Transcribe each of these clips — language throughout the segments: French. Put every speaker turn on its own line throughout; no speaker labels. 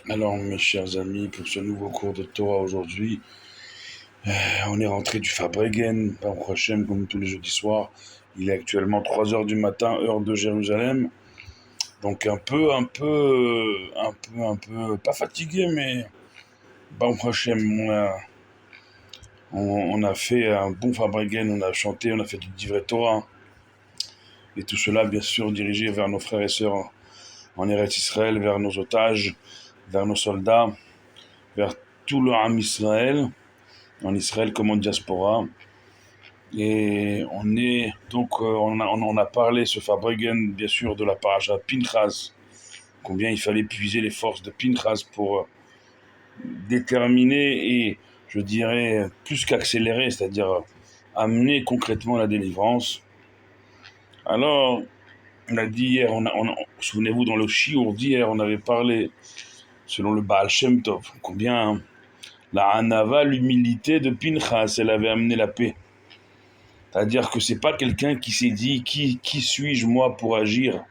Alors, mes chers amis, pour ce nouveau cours de Torah aujourd'hui, on est rentré du Farbrengen, Baruch Hashem, comme tous les jeudis soirs. Il est actuellement 3 heures du matin, heure de Jérusalem. Donc pas fatigué, mais Baruch Hashem, on a fait un bon Farbrengen, on a chanté, on a fait du Divrei Torah. Et tout cela, bien sûr, dirigé vers nos frères et sœurs en Eretz Israël, vers nos otages, vers nos soldats, vers tout le Ham Israël, en Israël comme en diaspora. Et on a parlé ce Farbrengen, bien sûr, de la paracha Pinchas, combien il fallait puiser les forces de Pinchas pour déterminer et, je dirais, plus qu'accélérer, c'est-à-dire amener concrètement la délivrance. Alors, on a dit hier, souvenez-vous, dans le Shiur d'hier, on avait parlé, selon le Baal Shem Tov, combien la Hanava, l'humilité de Pinchas, elle avait amené la paix. C'est-à-dire que c'est pas quelqu'un qui s'est dit qui suis-je moi pour agir,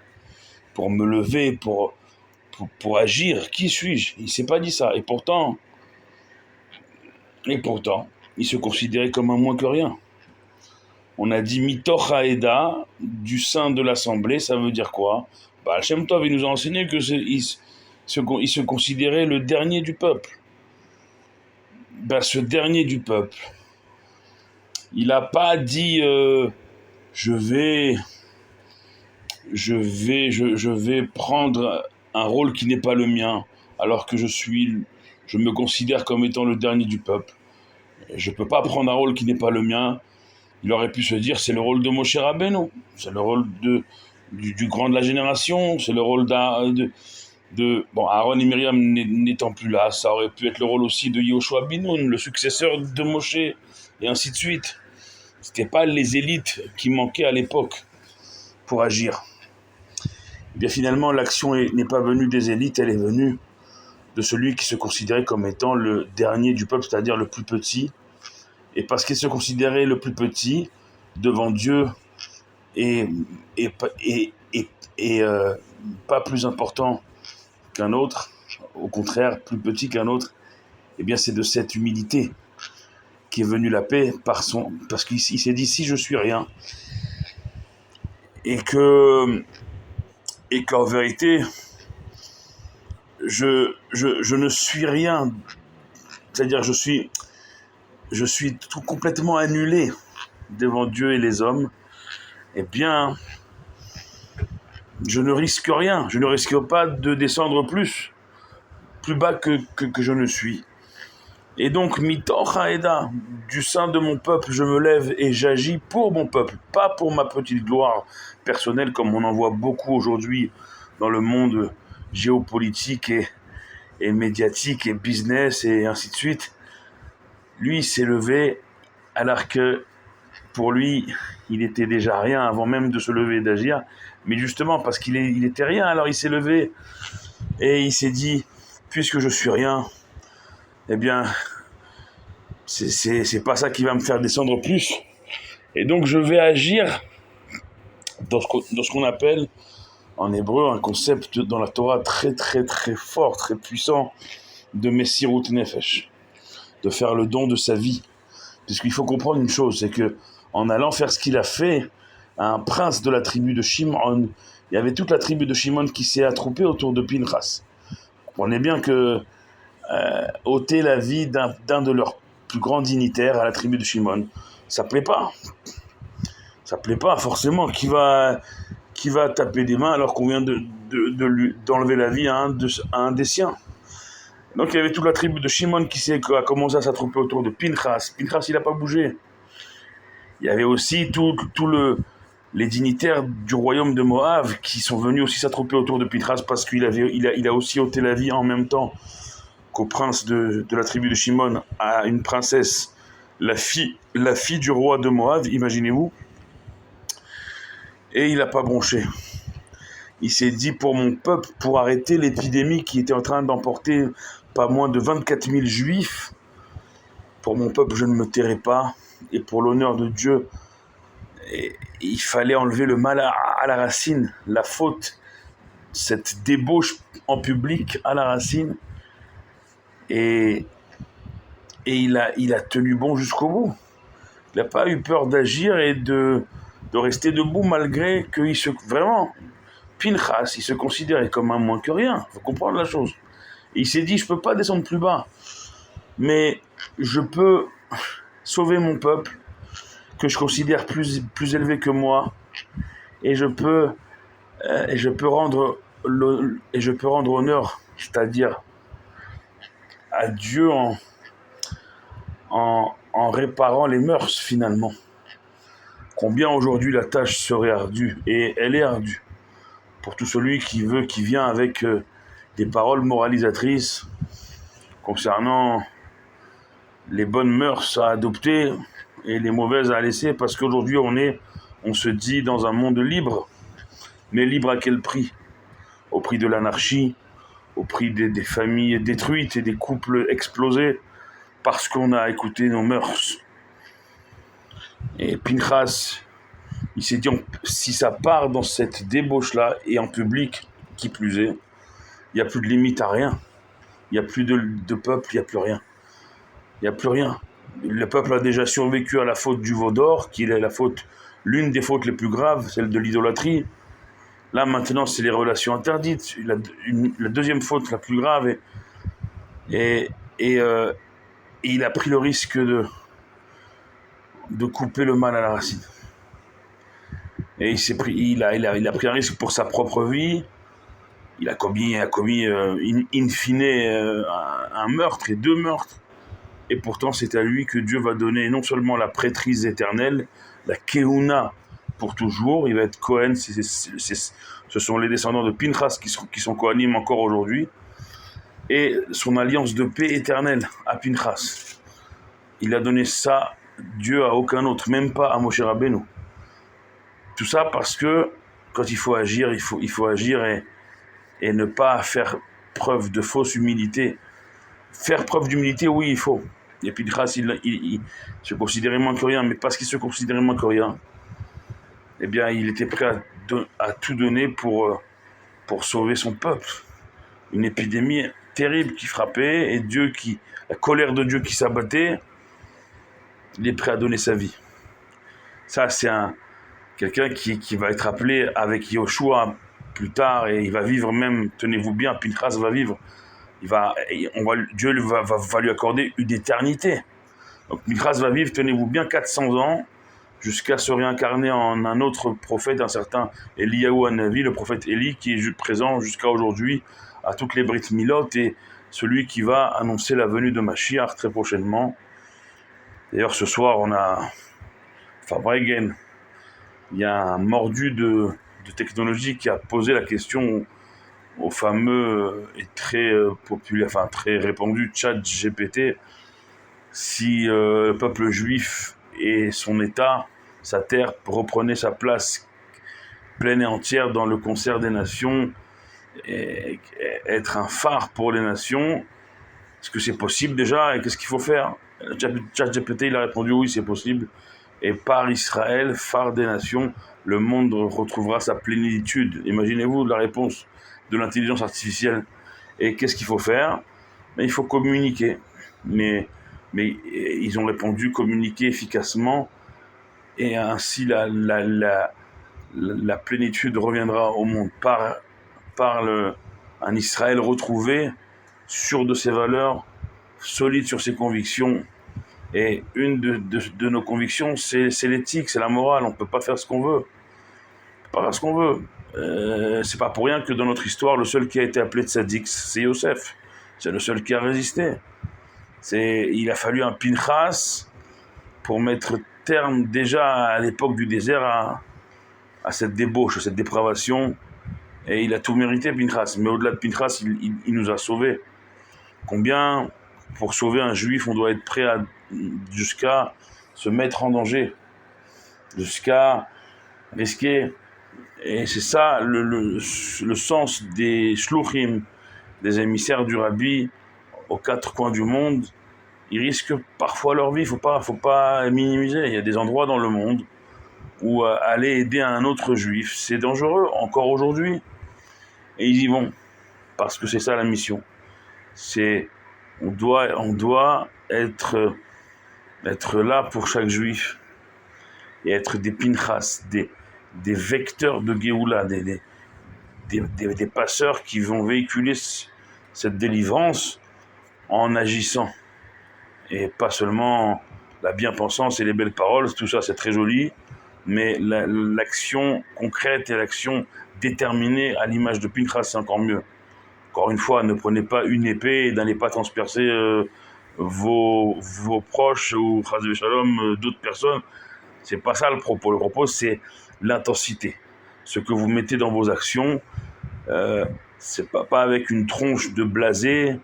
pour me lever, pour agir, qui suis-je? Il s'est pas dit ça. Et pourtant, il se considérait comme un moins que rien. On a dit mitoch haeda, du sein de l'assemblée, ça veut dire quoi? Baal Shem Tov, il nous a enseigné que il se considérait le dernier du peuple. Ce dernier du peuple, il n'a pas dit je vais prendre un rôle qui n'est pas le mien, alors que je me considère comme étant le dernier du peuple. Je ne peux pas prendre un rôle qui n'est pas le mien. Il aurait pu se dire, c'est le rôle de Moshe Rabbeinu, c'est le rôle du grand de la génération, c'est le rôle Aaron et Myriam n'étant plus là, ça aurait pu être le rôle aussi de Yoshua bin Nun, le successeur de Moshe, et ainsi de suite. C'était pas les élites qui manquaient à l'époque pour agir. Et bien finalement, l'action n'est pas venue des élites, elle est venue de celui qui se considérait comme étant le dernier du peuple, c'est-à-dire le plus petit. Et parce qu'il se considérait le plus petit devant Dieu et pas plus important qu'un autre, au contraire, plus petit qu'un autre, eh bien c'est de cette humilité qu'est venue la paix parce qu'il s'est dit si je suis rien et qu'en vérité je ne suis rien, c'est-à-dire je suis tout complètement annulé devant Dieu et les hommes, eh bien je ne risque rien, je ne risque pas de descendre plus bas que je ne suis. Et donc, mitoch haeda, du sein de mon peuple, je me lève et j'agis pour mon peuple, pas pour ma petite gloire personnelle, comme on en voit beaucoup aujourd'hui dans le monde géopolitique et médiatique et business et ainsi de suite. Lui, il s'est levé alors que pour lui, il était déjà rien avant même de se lever et d'agir. Mais justement, parce qu'il était rien, alors il s'est levé et il s'est dit, puisque je suis rien, eh bien, c'est pas ça qui va me faire descendre plus. Et donc, je vais agir dans ce qu'on appelle, en hébreu, un concept dans la Torah très, très, très fort, très puissant, de Messirut Nefesh, de faire le don de sa vie. Puisqu'il faut comprendre une chose, c'est que en allant faire ce qu'il a fait à un prince de la tribu de Shimon, il y avait toute la tribu de Shimon qui s'est attroupée autour de Pinchas. Comprenez bien que ôter la vie d'un de leurs plus grands dignitaires à la tribu de Shimon, ça plaît pas. Ça plaît pas forcément. Qui va taper des mains alors qu'on vient d'enlever la vie à un des siens? Donc il y avait toute la tribu de Shimon qui a commencé à s'attrouper autour de Pinchas. Pinchas, il n'a pas bougé. Il y avait aussi les dignitaires du royaume de Moab qui sont venus aussi s'attrouper autour de Pinchas parce qu'il a aussi ôté la vie en même temps qu'au prince de la tribu de Shimon, à une princesse, la fille du roi de Moab, imaginez-vous. Et il n'a pas bronché. Il s'est dit, pour mon peuple, pour arrêter l'épidémie qui était en train d'emporter pas moins de 24 000 juifs, pour mon peuple, je ne me tairai pas. Et pour l'honneur de Dieu, il fallait enlever le mal à la racine, la faute, cette débauche en public à la racine. Et, et il a tenu bon jusqu'au bout. Il n'a pas eu peur d'agir et de rester debout malgré qu'il se... Vraiment, Pinchas, il se considérait comme un moins que rien. Il faut comprendre la chose. Et il s'est dit, je ne peux pas descendre plus bas, mais je peux sauver mon peuple, que je considère plus élevé que moi, et je peux rendre honneur, c'est-à-dire à Dieu en réparant les mœurs finalement. Combien aujourd'hui la tâche serait ardue, et elle est ardue, pour tout celui qui vient avec des paroles moralisatrices concernant les bonnes mœurs à adopter et les mauvaises à laisser, parce qu'aujourd'hui on se dit dans un monde libre, mais libre à quel prix? Au prix de l'anarchie, au prix des familles détruites et des couples explosés, parce qu'on a écouté nos mœurs. Et Pinchas, il s'est dit, si ça part dans cette débauche-là, et en public, qui plus est, il n'y a plus de limite à rien. Il n'y a plus de peuple, il n'y a plus rien. Il n'y a plus rien. Le peuple a déjà survécu à la faute du veau d'or, qui est l'une des fautes les plus graves, celle de l'idolâtrie. Là, maintenant, c'est les relations interdites. La deuxième faute la plus grave, et il a pris le risque de couper le mal à la racine. Et il a pris un risque pour sa propre vie. Il a commis in fine un meurtre et 2 meurtres. Et pourtant, c'est à lui que Dieu va donner non seulement la prêtrise éternelle, la Keuna pour toujours. Il va être Cohen. Ce sont les descendants de Pinchas qui sont Kohanim encore aujourd'hui. Et son alliance de paix éternelle à Pinchas. Il a donné ça, Dieu, à aucun autre, même pas à Moshe Rabbeinu. Tout ça parce que quand il faut agir, il faut agir et ne pas faire preuve de fausse humilité. Faire preuve d'humilité, oui, il faut. Et Pinchas, il se considérait moins que rien, mais parce qu'il se considérait moins que rien, eh bien, il était prêt à tout donner pour sauver son peuple. Une épidémie terrible qui frappait, et la colère de Dieu qui s'abattait, il est prêt à donner sa vie. Ça, c'est quelqu'un qui va être appelé avec Yoshua plus tard, et il va vivre même, tenez-vous bien, Pinchas va vivre. Dieu va lui accorder une éternité. Donc Pinchas va vivre, tenez-vous bien, 400 ans, jusqu'à se réincarner en un autre prophète, un certain Eliyahu Hanavi, le prophète Élie, qui est présent jusqu'à aujourd'hui à toutes les Brit Milot, et celui qui va annoncer la venue de Mashiach très prochainement. D'ailleurs, ce soir, on a Fabregen. Il y a un mordu de technologie qui a posé la question au fameux et très populaire, enfin très répandu ChatGPT, si le peuple juif et son État, sa terre, reprenait sa place pleine et entière dans le concert des nations, et être un phare pour les nations. Est-ce que c'est possible déjà, et qu'est-ce qu'il faut faire? ChatGPT, il a répondu oui, c'est possible. Et par Israël, phare des nations, le monde retrouvera sa plénitude. Imaginez-vous la réponse de l'intelligence artificielle. Et qu'est-ce qu'il faut faire? Il faut communiquer. Mais ils ont répondu communiquer efficacement, et ainsi la plénitude reviendra au monde par un Israël retrouvé, sûr de ses valeurs, solide sur ses convictions. Et une de nos convictions, c'est l'éthique, c'est la morale. On ne peut pas faire ce qu'on veut. Pas faire ce qu'on veut. C'est pas pour rien que dans notre histoire, le seul qui a été appelé tzaddik, c'est Yosef. C'est le seul qui a résisté. Il a fallu un Pinchas pour mettre terme déjà à l'époque du désert à cette débauche, cette dépravation. Et il a tout mérité, Pinchas. Mais au-delà de Pinchas, il nous a sauvés. Combien, pour sauver un juif, on doit être prêt jusqu'à se mettre en danger, jusqu'à risquer. Et c'est ça le sens des shluchim, des émissaires du Rabbi aux 4 coins du monde. Ils risquent parfois leur vie, faut pas minimiser. Il y a des endroits dans le monde où aller aider un autre juif, c'est dangereux, encore aujourd'hui. Et ils y vont, parce que c'est ça la mission. C'est On doit être là pour chaque juif et être des pinchas, des vecteurs de Géoula, des passeurs qui vont véhiculer cette délivrance en agissant. Et pas seulement la bien-pensance et les belles paroles, tout ça c'est très joli, mais l'action concrète et l'action déterminée à l'image de Pinchas, c'est encore mieux. Encore une fois, ne prenez pas une épée et n'allez pas transpercer vos proches ou chas de shalom d'autres personnes. C'est pas ça le propos. Le propos, c'est l'intensité. Ce que vous mettez dans vos actions, c'est pas avec une tronche de blasé,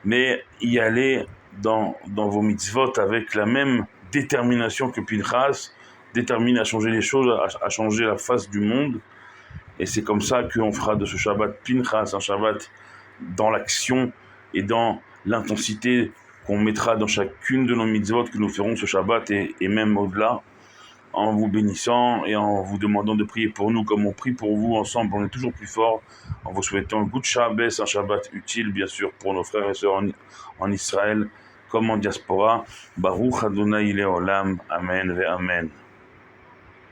mais y aller dans vos mitzvot avec la même détermination que Pinchas, déterminé à changer les choses, à changer la face du monde. Et c'est comme ça qu'on fera de ce Shabbat Pinchas un Shabbat dans l'action et dans l'intensité qu'on mettra dans chacune de nos mitzvot que nous ferons ce Shabbat et même au-delà, en vous bénissant et en vous demandant de prier pour nous comme on prie pour vous ensemble. On est toujours plus fort en vous souhaitant un good Shabbat, un Shabbat utile bien sûr pour nos frères et sœurs en Israël comme en diaspora. Baruch Adonai Leolam. Amen ve Amen.